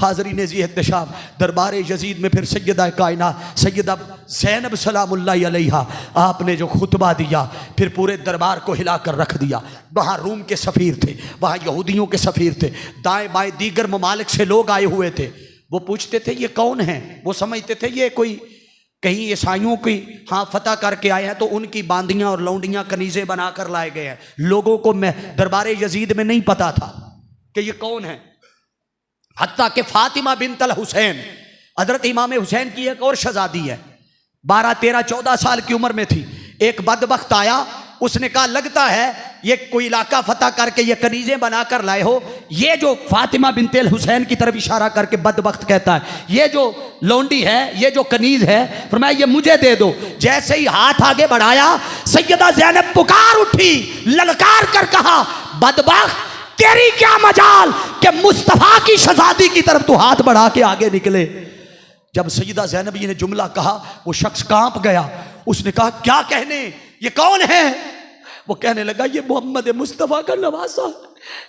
हाज़रीन जी एहतशाम, दरबार यजीद में फिर सैयदा कायनात सैयदा ज़ैनब सलामुल्लाहि अलैहा आपने जो खुतबा दिया, फिर पूरे दरबार को हिला कर रख दिया। वहाँ रूम के सफ़ीर थे, वहाँ यहूदियों के सफ़ीर थे, दाएँ बाएँ दीगर ममालिक से लोग आए हुए थे। वो पूछते थे ये कौन है, वो समझते थे ये कोई कहीं ईसाइयों की हाँ फतह करके आए हैं, तो उनकी बांदियाँ और लौंडियाँ कनीज़ें बनाकर लाए गए हैं। लोगों को मैं दरबार यजीद में नहीं पता था कि ये कौन है। हत्ता कि फातिमा बिन्त अल हुसैन, हज़रत इमाम हुसैन की एक और शहज़ादी है, 12, 13, 14 साल की उम्र में थी। एक बदबख्त आया, उसने कहा लगता है ये कोई इलाका फतह करके ये कनीज़ें बनाकर लाए हो। ये जो फातिमा बिन्त अल हुसैन की तरफ इशारा करके बदबख्त कहता है ये जो लौंडी है, ये जो कनीज़ है, फरमाया ये मुझे दे दो। जैसे ही हाथ आगे बढ़ाया, सैयदा ज़ैनब पुकार उठी, ललकार कर कहा बदबख्त तेरी क्या मजाल कि मुस्तफ़ा की शहज़ादी की तरफ तू हाथ बढ़ा के आगे निकले। जब सैयदा ज़ैनब ये ने जुमला कहा, वो शख्स कांप गया। उसने कहा क्या कहने, ये कौन है? वो कहने लगा ये मोहम्मद मुस्तफ़ा का नवासा,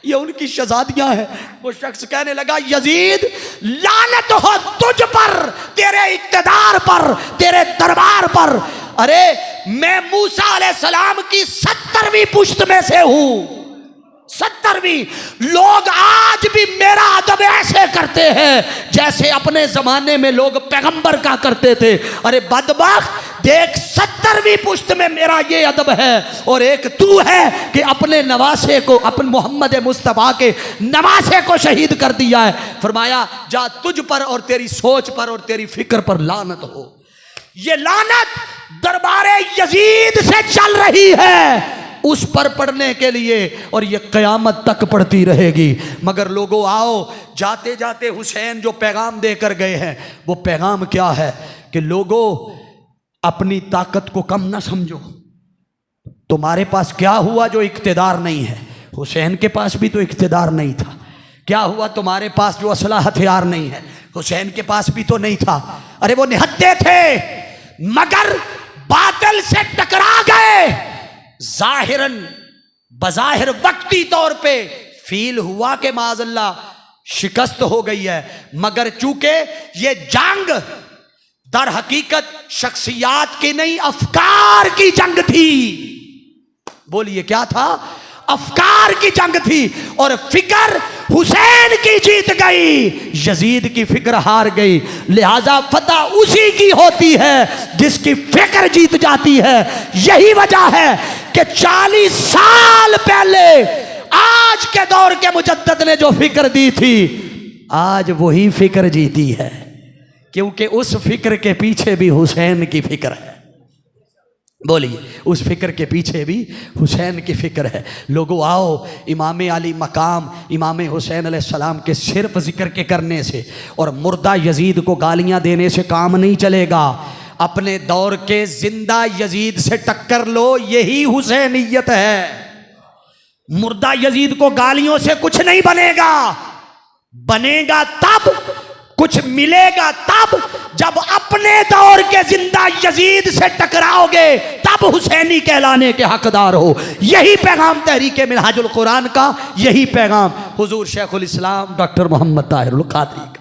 ये उनकी शहज़ादियाँ हैं। वो शख्स कहने लगा यजीद लानत हो तुझ पर, तेरे इक़्तिदार पर, तेरे दरबार पर। अरे मैं मूसा अलैहिस्सलाम की 70वीं पुश्त में से हूँ, 70वीं। लोग आज भी मेरा अदब ऐसे करते हैं जैसे अपने जमाने में लोग पैगंबर का करते थे। अरे बदबख्त देख, 70वीं पुश्त में मेरा ये अदब है, और एक तू है कि अपने नवासे को, अपने मोहम्मद मुस्तफ़ा के नवासे को शहीद कर दिया है। फरमाया जा तुझ पर और तेरी सोच पर और तेरी फिक्र पर लानत हो। ये लानत दरबारे यजीद से चल रही है, उस पर पढ़ने के लिए, और ये क़यामत तक पढ़ती रहेगी। मगर लोगों आओ, जाते जाते हुसैन जो पैगाम देकर गए हैं, वो पैगाम क्या है कि लोगों अपनी ताकत को कम ना समझो। तुम्हारे पास क्या हुआ जो इक़्तिदार नहीं है? हुसैन के पास भी तो इक़्तिदार नहीं था। क्या हुआ तुम्हारे पास जो असला हथियार नहीं है? हुसैन के पास भी तो नहीं था। अरे वो निहत्ते थे मगर बातिल से टकरा गए। जाहिरन बज़ाहिर वक्ती तौर पे फील हुआ कि माज़अल्लाह शिकस्त हो गई है, मगर चूंकि ये जंग दर हकीकत शख्सियात की नहीं अफकार की जंग थी। बोलिए क्या था? अफकार की जंग थी, और फिक्र हुसैन की जीत गई, यजीद की फिक्र हार गई। लिहाजा फतह उसी की होती है जिसकी फिक्र जीत जाती है। यही वजह है कि 40 साल पहले आज के दौर के मुजद्दिद ने जो फिक्र दी थी, आज वही फिक्र जीती है, क्योंकि उस फिक्र के पीछे भी हुसैन की फिक्र है। बोलिए, उस फिक्र के पीछे भी हुसैन की फिक्र है। लोगों आओ, इमाम अली मकाम इमाम हुसैन अलैहिस्सलाम के सिर्फ जिक्र के करने से और मुर्दा यजीद को गालियां देने से काम नहीं चलेगा। अपने दौर के जिंदा यजीद से टक्कर लो, यही हुसैनियत है। मुर्दा यजीद को गालियों से कुछ नहीं बनेगा। बनेगा तब, कुछ मिलेगा तब जब अपने दौर के जिंदा यजीद से टकराओगे, तब हुसैनी कहलाने के हकदार हो। यही पैगाम तहरीक मिनहाजुल कुरान का, यही पैगाम हुजूर शेखुल इस्लाम डॉक्टर मोहम्मद ताहिरुल कादरी